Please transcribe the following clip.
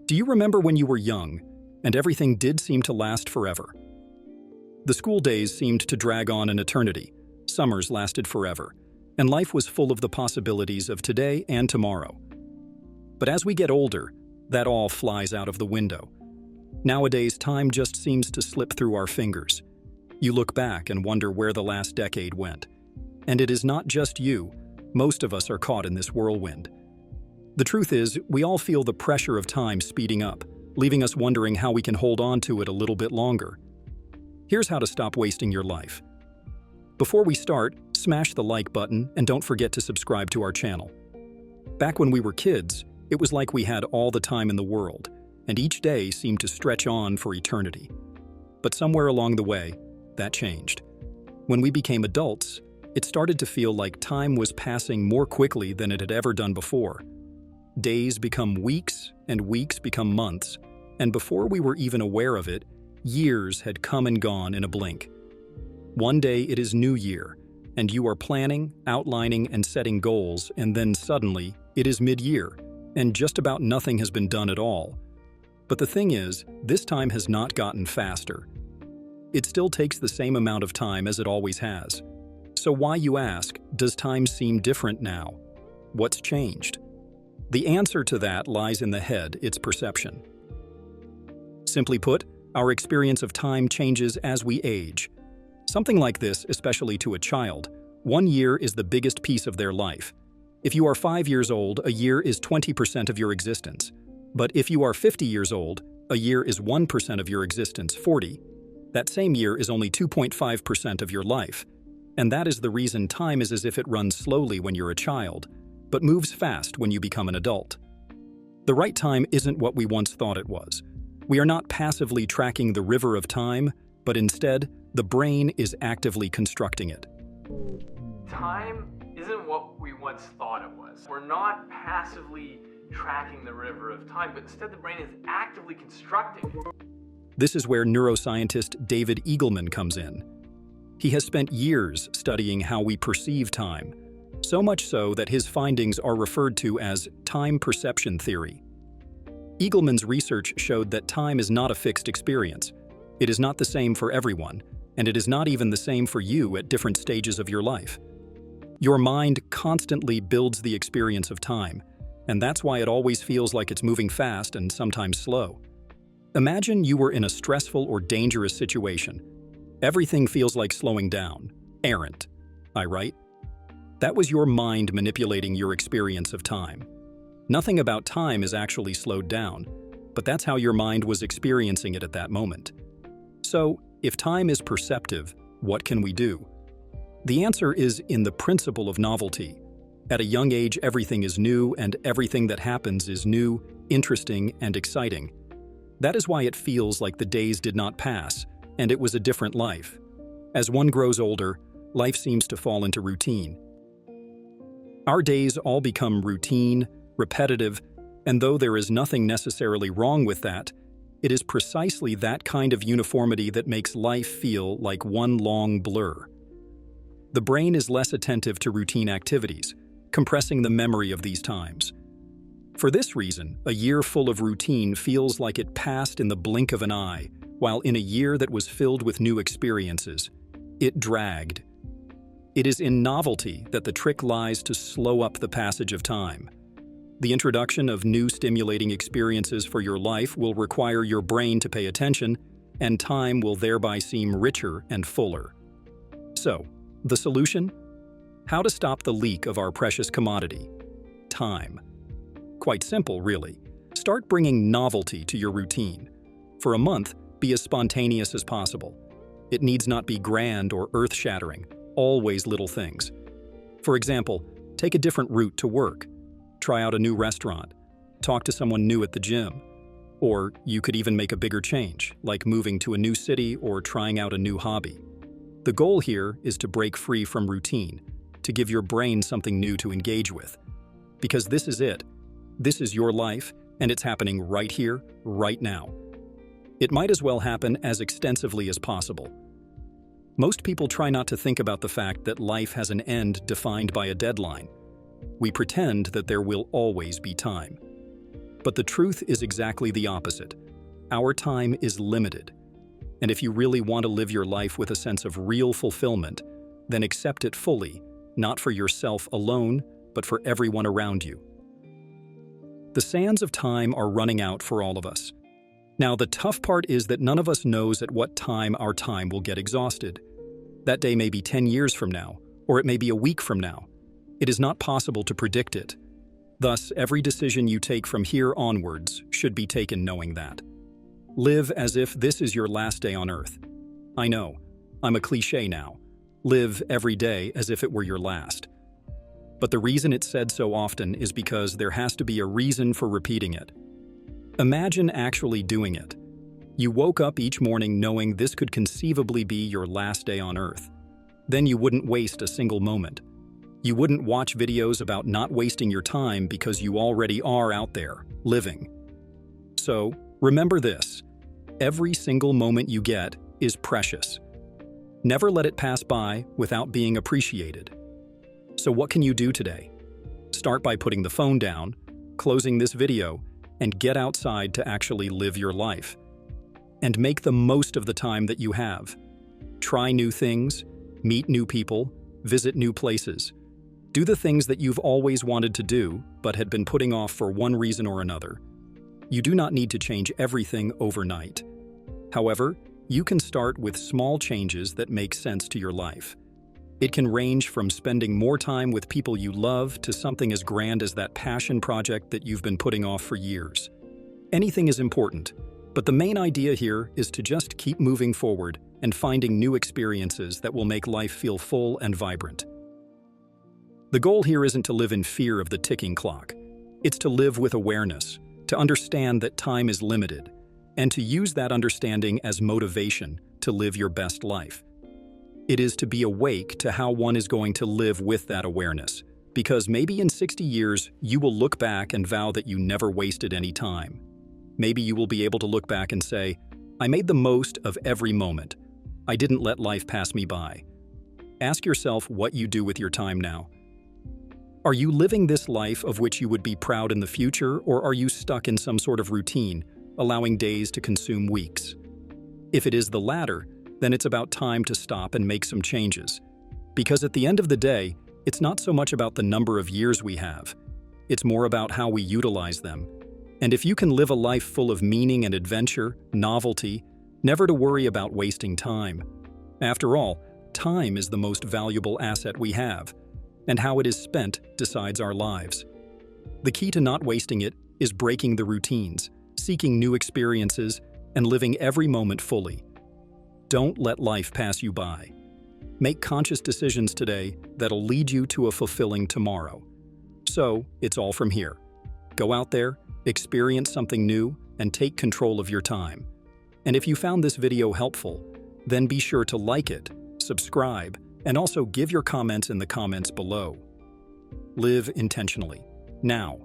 Do you remember when you were young and everything did seem to last forever? The school days seemed to drag on an eternity, summers lasted forever, and life was full of the possibilities of today and tomorrow. But as we get older, that all flies out of the window. Nowadays, time just seems to slip through our fingers. You look back and wonder where the last decade went. And it is not just you. Most of us are caught in this whirlwind. The truth is, we all feel the pressure of time speeding up, leaving us wondering how we can hold on to it a little bit longer. Here's how to stop wasting your life. Before we start, smash the like button and don't forget to subscribe to our channel. Back when we were kids, it was like we had all the time in the world, and each day seemed to stretch on for eternity. But somewhere along the way, that changed. When we became adults, it started to feel like time was passing more quickly than it had ever done before. Days become weeks, and weeks become months, and before we were even aware of it, years had come and gone in a blink. One day it is New Year, and you are planning, outlining, and setting goals, and then suddenly, it is mid-year, and just about nothing has been done at all. But the thing is, this time has not gotten faster. It still takes the same amount of time as it always has. So why, you ask, does time seem different now? What's changed? The answer to that lies in the head, its perception. Simply put, our experience of time changes as we age. Something like this, especially to a child, 1 year is the biggest piece of their life. If you are 5 years old, a year is 20% of your existence. But if you are 50 years old, a year is 1% of your existence, 40. That same year is only 2.5% of your life. And that is the reason time is as if it runs slowly when you're a child, but moves fast when you become an adult. The right time isn't what we once thought it was. We are not passively tracking the river of time, but instead, the brain is actively constructing it. Time isn't what we once thought it was. We're not passively tracking the river of time, but instead the brain is actively constructing it. This is where neuroscientist David Eagleman comes in. He has spent years studying how we perceive time, so much so that his findings are referred to as time perception theory. Eagleman's research showed that time is not a fixed experience. It is not the same for everyone, and it is not even the same for you at different stages of your life. Your mind constantly builds the experience of time, and that's why it always feels like it's moving fast and sometimes slow. Imagine you were in a stressful or dangerous situation. Everything feels like slowing down, errant. I right? That was your mind manipulating your experience of time. Nothing about time is actually slowed down, but that's how your mind was experiencing it at that moment. So, if time is perceptive, what can we do? The answer is in the principle of novelty. At a young age, everything is new, and everything that happens is new, interesting, and exciting. That is why it feels like the days did not pass, and it was a different life. As one grows older, life seems to fall into routine. Our days all become routine, repetitive, and though there is nothing necessarily wrong with that, it is precisely that kind of uniformity that makes life feel like one long blur. The brain is less attentive to routine activities, compressing the memory of these times. For this reason, a year full of routine feels like it passed in the blink of an eye, while in a year that was filled with new experiences, it dragged. It is in novelty that the trick lies to slow up the passage of time. The introduction of new stimulating experiences for your life will require your brain to pay attention, and time will thereby seem richer and fuller. So, the solution? How to stop the leak of our precious commodity? Time. Quite simple, really. Start bringing novelty to your routine. For a month, be as spontaneous as possible. It needs not be grand or earth-shattering, always little things. For example, take a different route to work. Try out a new restaurant. Talk to someone new at the gym. Or you could even make a bigger change, like moving to a new city or trying out a new hobby. The goal here is to break free from routine, to give your brain something new to engage with. Because this is it. This is your life, and it's happening right here, right now. It might as well happen as extensively as possible. Most people try not to think about the fact that life has an end defined by a deadline. We pretend that there will always be time. But the truth is exactly the opposite. Our time is limited. And if you really want to live your life with a sense of real fulfillment, then accept it fully, not for yourself alone, but for everyone around you. The sands of time are running out for all of us. Now, the tough part is that none of us knows at what time our time will get exhausted. That day may be 10 years from now, or it may be a week from now. It is not possible to predict it. Thus, every decision you take from here onwards should be taken knowing that. Live as if this is your last day on Earth. I know, I'm a cliché now. Live every day as if it were your last. But the reason it's said so often is because there has to be a reason for repeating it. Imagine actually doing it. You woke up each morning knowing this could conceivably be your last day on Earth. Then you wouldn't waste a single moment. You wouldn't watch videos about not wasting your time because you already are out there, living. So, remember this. Every single moment you get is precious. Never let it pass by without being appreciated. So what can you do today? Start by putting the phone down, closing this video, and get outside to actually live your life. And make the most of the time that you have. Try new things, meet new people, visit new places. Do the things that you've always wanted to do, but had been putting off for one reason or another. You do not need to change everything overnight. However, you can start with small changes that make sense to your life. It can range from spending more time with people you love to something as grand as that passion project that you've been putting off for years. Anything is important, but the main idea here is to just keep moving forward and finding new experiences that will make life feel full and vibrant. The goal here isn't to live in fear of the ticking clock. It's to live with awareness, to understand that time is limited, and to use that understanding as motivation to live your best life. It is to be awake to how one is going to live with that awareness, because maybe in 60 years, you will look back and vow that you never wasted any time. Maybe you will be able to look back and say, I made the most of every moment. I didn't let life pass me by. Ask yourself what you do with your time now. Are you living this life of which you would be proud in the future, or are you stuck in some sort of routine, allowing days to consume weeks? If it is the latter, then it's about time to stop and make some changes. Because at the end of the day, it's not so much about the number of years we have. It's more about how we utilize them. And if you can live a life full of meaning and adventure, novelty, never to worry about wasting time. After all, time is the most valuable asset we have, and how it is spent decides our lives. The key to not wasting it is breaking the routines, seeking new experiences, and living every moment fully. Don't let life pass you by. Make conscious decisions today that'll lead you to a fulfilling tomorrow. So, it's all from here. Go out there, experience something new, and take control of your time. And if you found this video helpful, then be sure to like it, subscribe, and also give your comments in the comments below. Live intentionally, now.